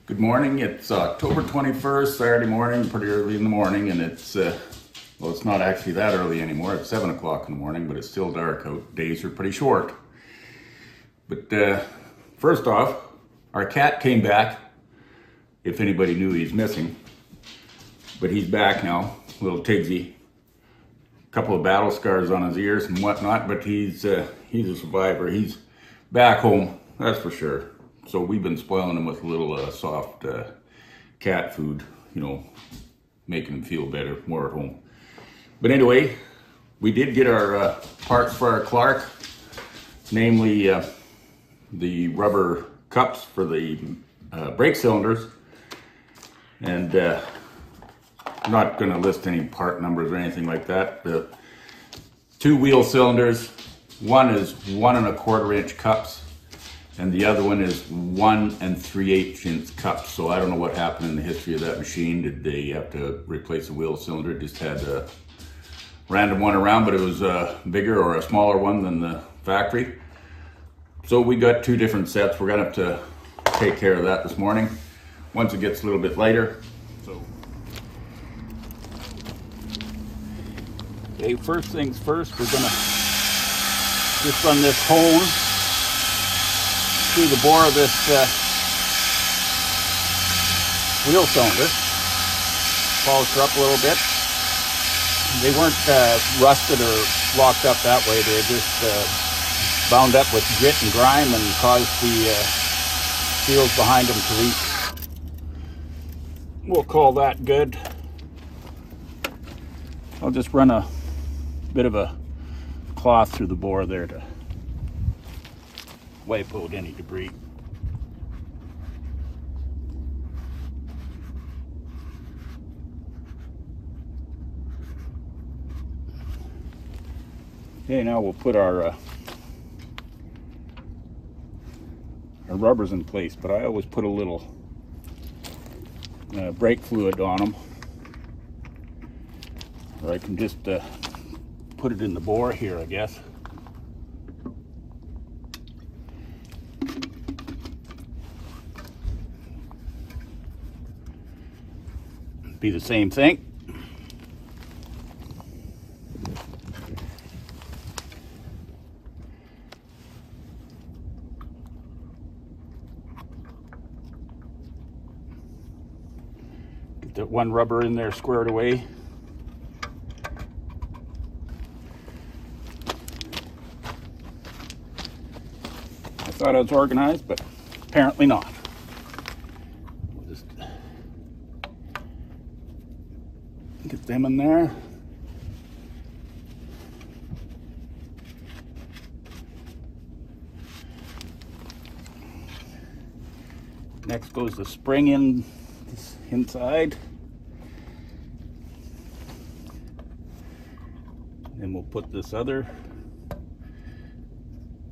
Good morning. It's October 21st, Saturday morning, pretty early in the morning, and well, it's not actually that early anymore. It's 7 o'clock in the morning, but it's still dark out. Days are pretty short. But first off, our cat came back, if anybody knew he's missing. But he's back now, little Tigsy. A couple of battle scars on his ears and whatnot, but he's a survivor. He's back home, that's for sure. So we've been spoiling him with a little soft cat food, you know, making him feel better, more at home. But anyway, we did get our parts for our Clark, namely the rubber cups for the brake cylinders. And I'm not going to list any part numbers or anything like that. The two wheel cylinders, one is 1 1/4 inch cups, and the other one is 1 3/8 inch cups. So I don't know what happened in the history of that machine. Did they have to replace a wheel cylinder? It just had a random one around, but it was a bigger or a smaller one than the factory. So we got two different sets. We're gonna have to take care of that this morning once it gets a little bit lighter. So, okay, first things first, we're gonna just run this hone through the bore of this wheel cylinder. Polish her up a little bit. They weren't rusted or locked up that way. They're just bound up with grit and grime and caused the seals behind them to leak. We'll call that good. I'll just run a bit of a cloth through the bore there to wipe out any debris. Okay, now we'll put our rubbers in place, but I always put a little brake fluid on them, or I can just put it in the bore here, I guess. Be the same thing. Get that one rubber in there squared away. I thought I was organized, but apparently not. We'll just get them in there. Next goes the spring inside. Then we'll put this other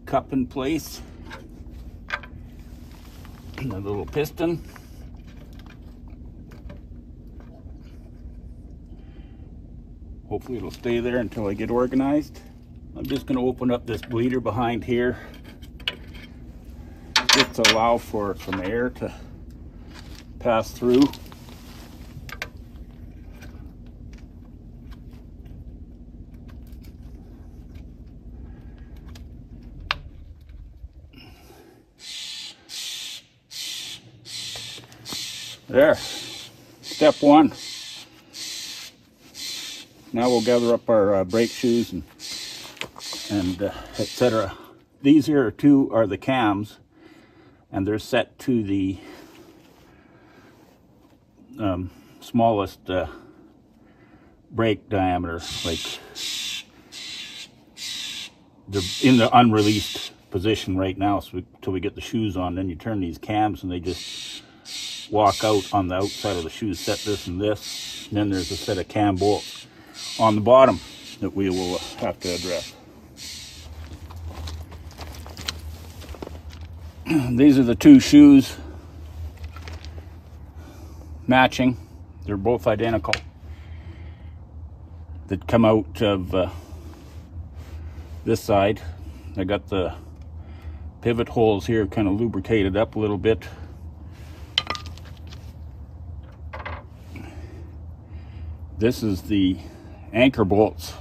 cup in place. And a little piston. Hopefully it'll stay there until I get organized. I'm just going to open up this bleeder behind here just to allow for some air to pass through. There, step one. Now we'll gather up our brake shoes and etc. These here are the cams, and they're set to the smallest brake diameter. Like, they're in the unreleased position right now, so until we get the shoes on. Then you turn these cams and they just walk out on the outside of the shoes. Set this and this, and then there's a set of cam bolts on the bottom that we will have to address. These are the two shoes matching. They're both identical, that come out of this side. I got the pivot holes here kind of lubricated up a little bit. This is the anchor bolts.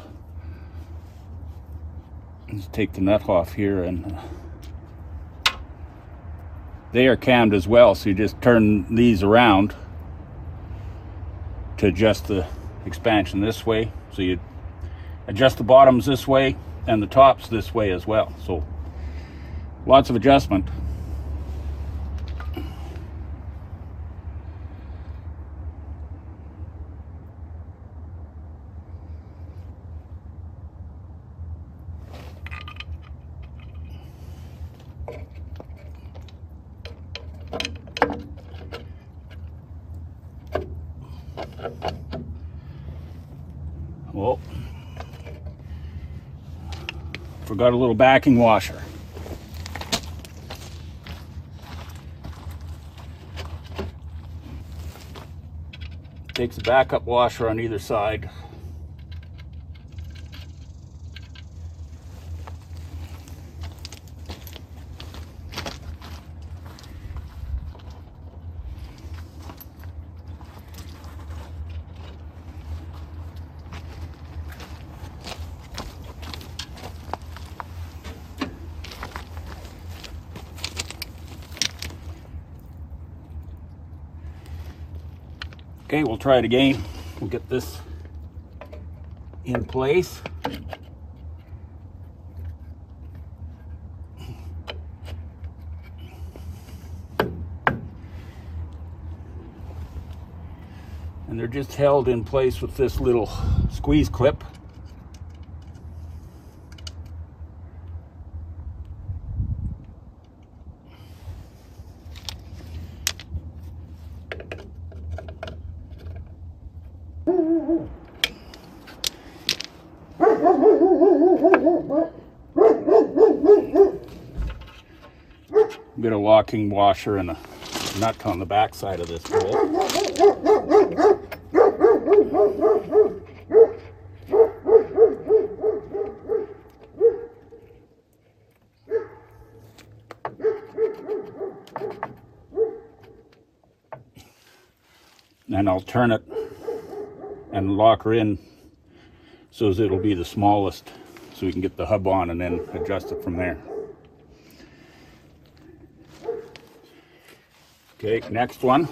Let's take the nut off here, and they are cammed as well, so you just turn these around to adjust the expansion this way. So you adjust the bottoms this way and the tops this way as well. So lots of adjustment. Well, forgot a little backing washer. Takes a backup washer on either side. Okay, we'll try it again. We'll get this in place. And they're just held in place with this little squeeze clip. Bit of locking washer and a nut on the back side of this bolt. And I'll turn it and lock her in so as it'll be the smallest, so we can get the hub on and then adjust it from there. Okay, next one.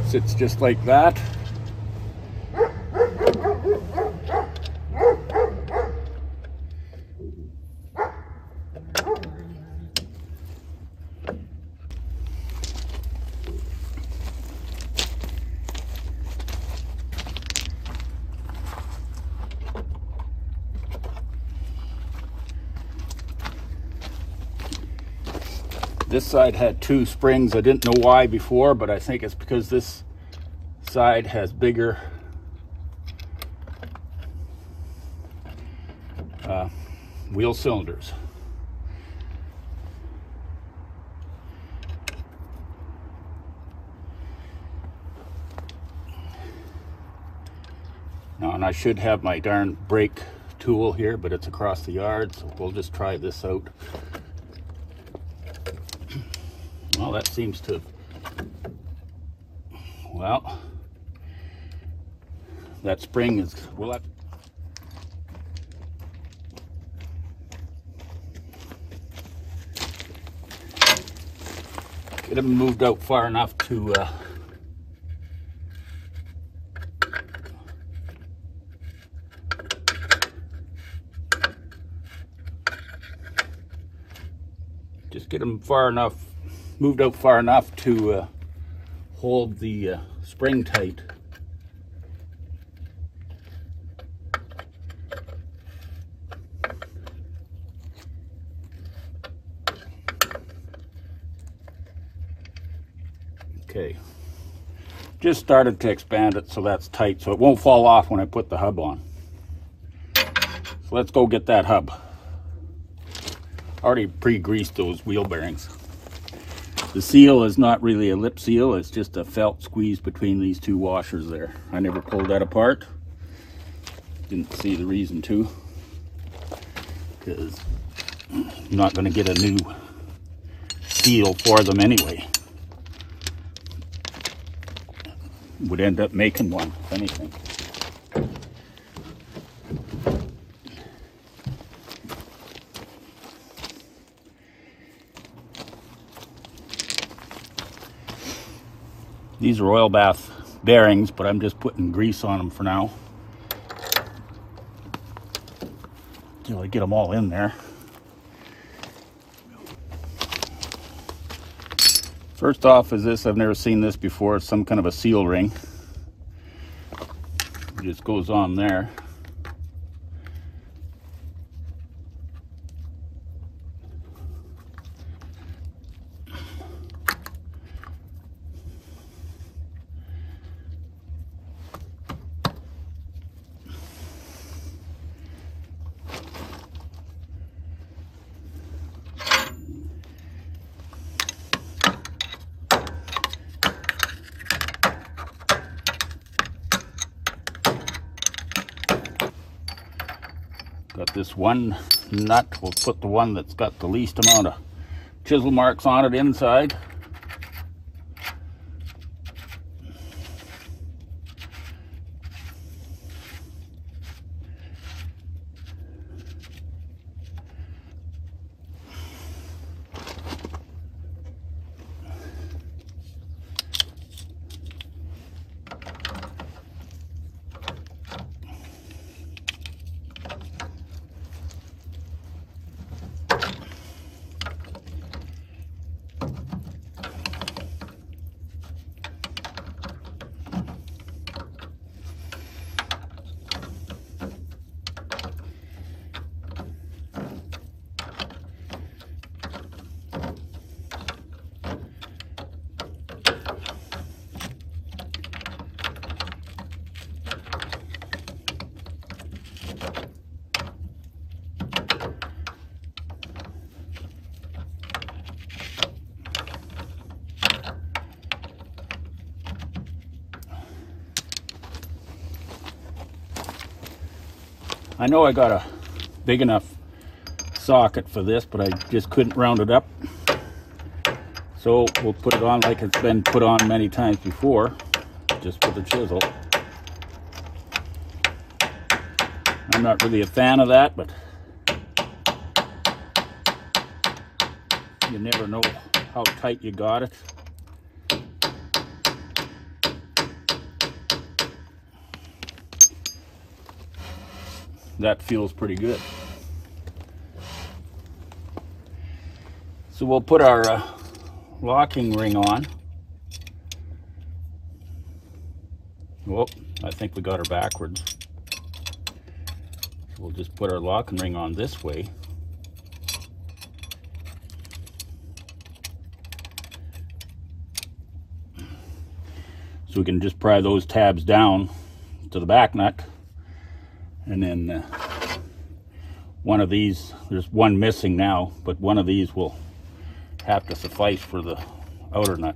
Sits just like that. This side had two springs. I didn't know why before, but I think it's because this side has bigger wheel cylinders. Now, and I should have my darn brake tool here, but it's across the yard, so we'll just try this out. Well, that seems to, well, that spring is, well, get them moved out far enough to just get them far enough, moved out far enough to hold the spring tight. Okay, just started to expand it so that's tight so it won't fall off when I put the hub on. So let's go get that hub. Already pre-greased those wheel bearings. The seal is not really a lip seal, it's just a felt squeeze between these two washers there. I never pulled that apart. Didn't see the reason to, because I'm not going to get a new seal for them anyway. Would end up making one, if anything. These are oil bath bearings, but I'm just putting grease on them for now, until I get them all in there. First off is this, I've never seen this before. It's some kind of a seal ring. It just goes on there. Got this one nut, we'll put the one that's got the least amount of chisel marks on it inside. I know I got a big enough socket for this, but I just couldn't round it up. So we'll put it on like it's been put on many times before, just with a chisel. I'm not really a fan of that, but you never know how tight you got it. That feels pretty good. So we'll put our locking ring on. Whoop, I think we got her backwards. So we'll just put our locking ring on this way. So we can just pry those tabs down to the back nut. And then one of these, there's one missing now, but one of these will have to suffice for the outer nut.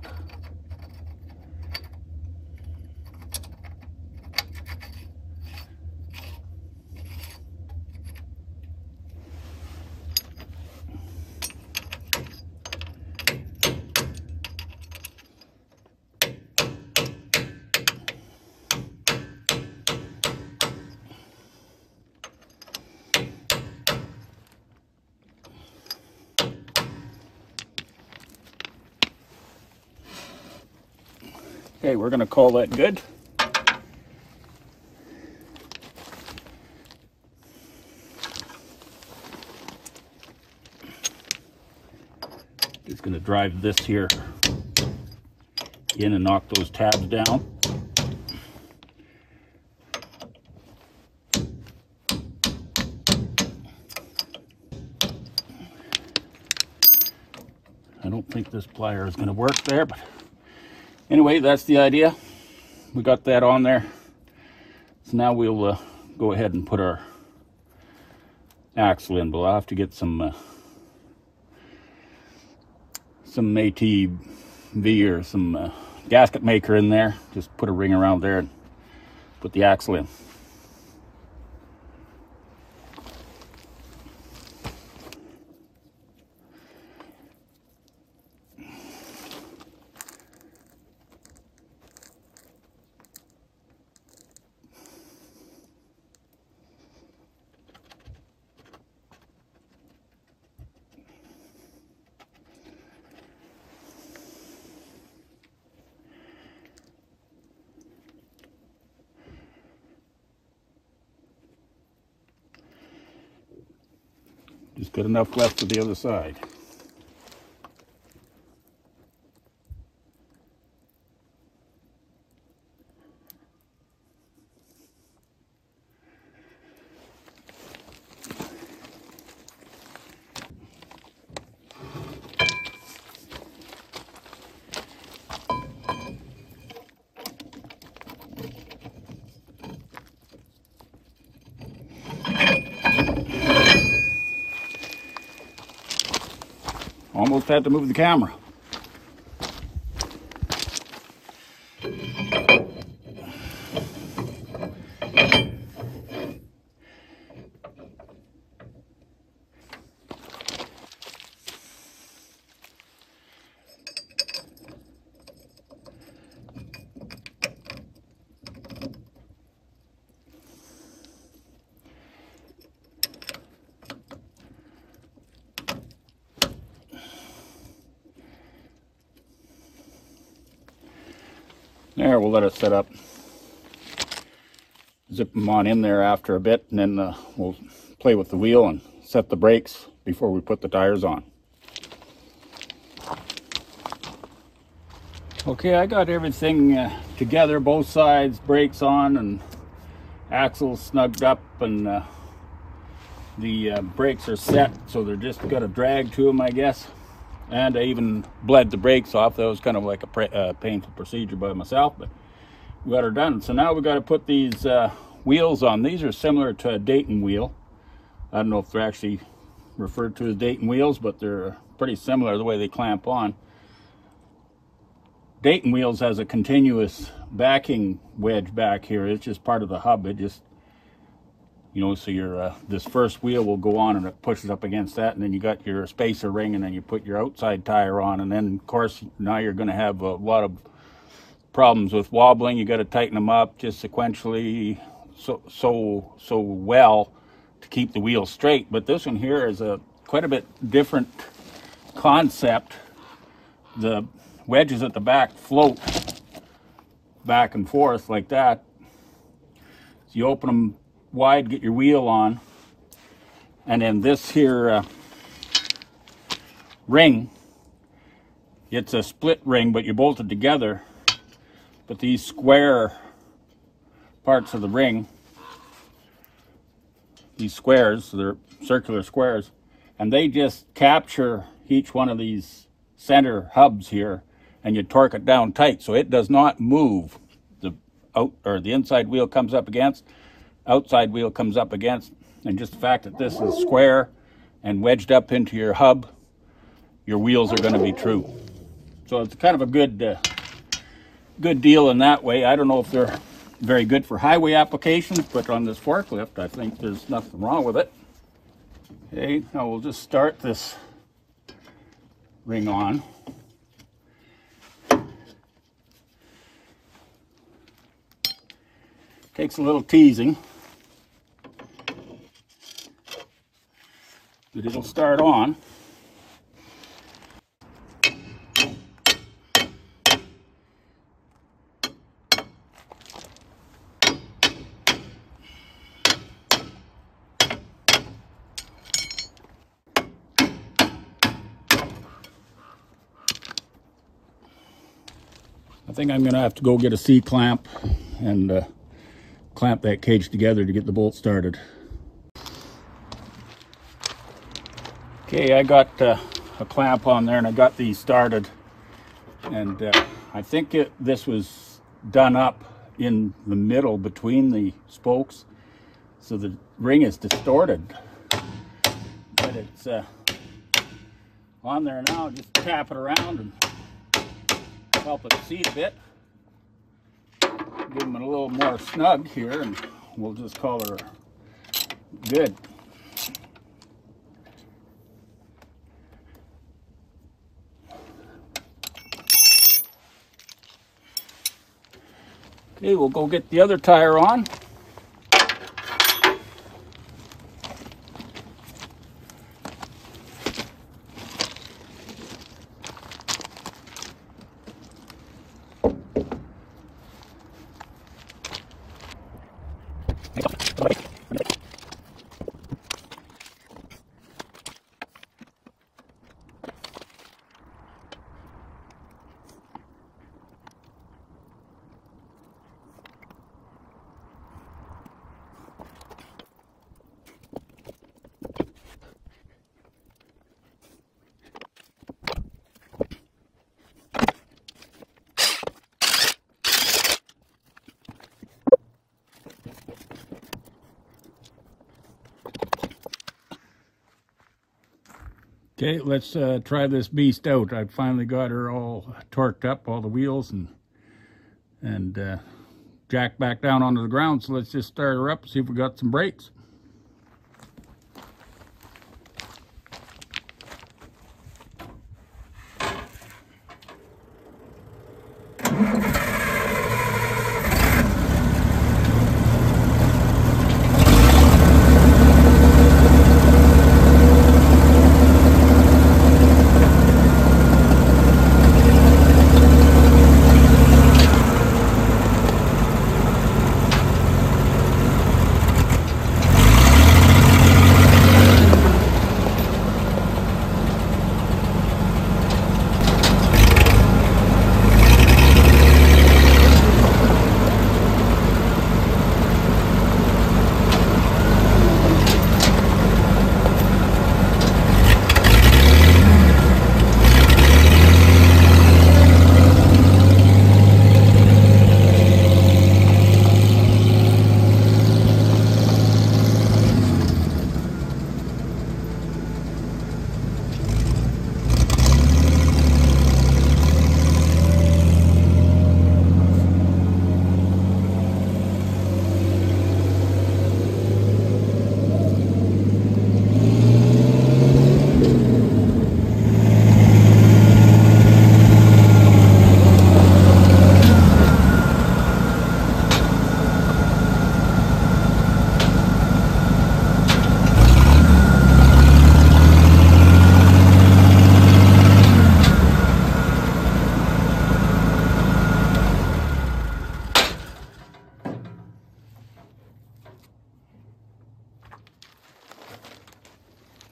Okay, we're going to call that good. Just going to drive this here in and knock those tabs down. I don't think this plier is going to work there, but anyway, that's the idea. We got that on there. So now we'll go ahead and put our axle in, but I'll have to get some some ATV or some gasket maker in there. Just put a ring around there and put the axle in. Just got enough left for the other side. Almost had to move the camera. There, we'll let it set up. Zip them on in there after a bit, and then we'll play with the wheel and set the brakes before we put the tires on. Okay, I got everything together, both sides, brakes on and axles snugged up, and the brakes are set, so they're just got a drag to them, I guess. And I even bled the brakes off. That was kind of like a painful procedure by myself, but we got her done. So now we got to put these wheels on. These are similar to a Dayton wheel. I don't know if they're actually referred to as Dayton wheels, but they're pretty similar the way they clamp on. Dayton wheels has a continuous backing wedge back here. It's just part of the hub. It just, you know, so your this first wheel will go on and it pushes up against that, and then you got your spacer ring, and then you put your outside tire on, and then of course now you're going to have a lot of problems with wobbling. You got to tighten them up just sequentially so well to keep the wheel straight. But this one here is a quite a bit different concept. The wedges at the back float back and forth like that. So you open them wide, get your wheel on, and then this here ring, it's a split ring, but you bolt it together. But these square parts of the ring, these squares, so they're circular squares, and they just capture each one of these center hubs here, and you torque it down tight so it does not move. The inside wheel comes up against, outside wheel comes up against, and just the fact that this is square and wedged up into your hub, your wheels are going to be true. So it's kind of a good deal in that way. I don't know if they're very good for highway applications, but on this forklift, I think there's nothing wrong with it. Okay, now we'll just start this ring on. Takes a little teasing, but it'll start on. I think I'm going to have to go get a C-clamp and clamp that cage together to get the bolt started. Okay, I got a clamp on there, and I got these started, and I think this was done up in the middle between the spokes, so the ring is distorted, but it's on there now. Just tap it around and help it seat a bit. Give them a little more snug here, and we'll just call her good. Okay, we'll go get the other tire on. Okay, let's try this beast out. I finally got her all torqued up, all the wheels, and jacked back down onto the ground. So let's just start her up and see if we got some brakes.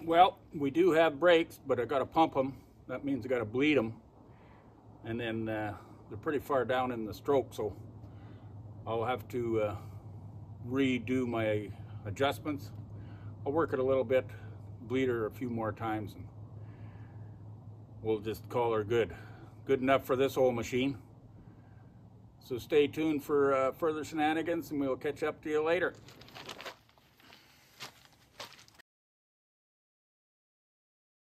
Well, we do have brakes, but I got to pump them. That means I got to bleed them. And then they're pretty far down in the stroke, so I'll have to redo my adjustments. I'll work it a little bit, bleed her a few more times, and we'll just call her good. Good enough for this old machine. So stay tuned for further shenanigans, and we'll catch up to you later.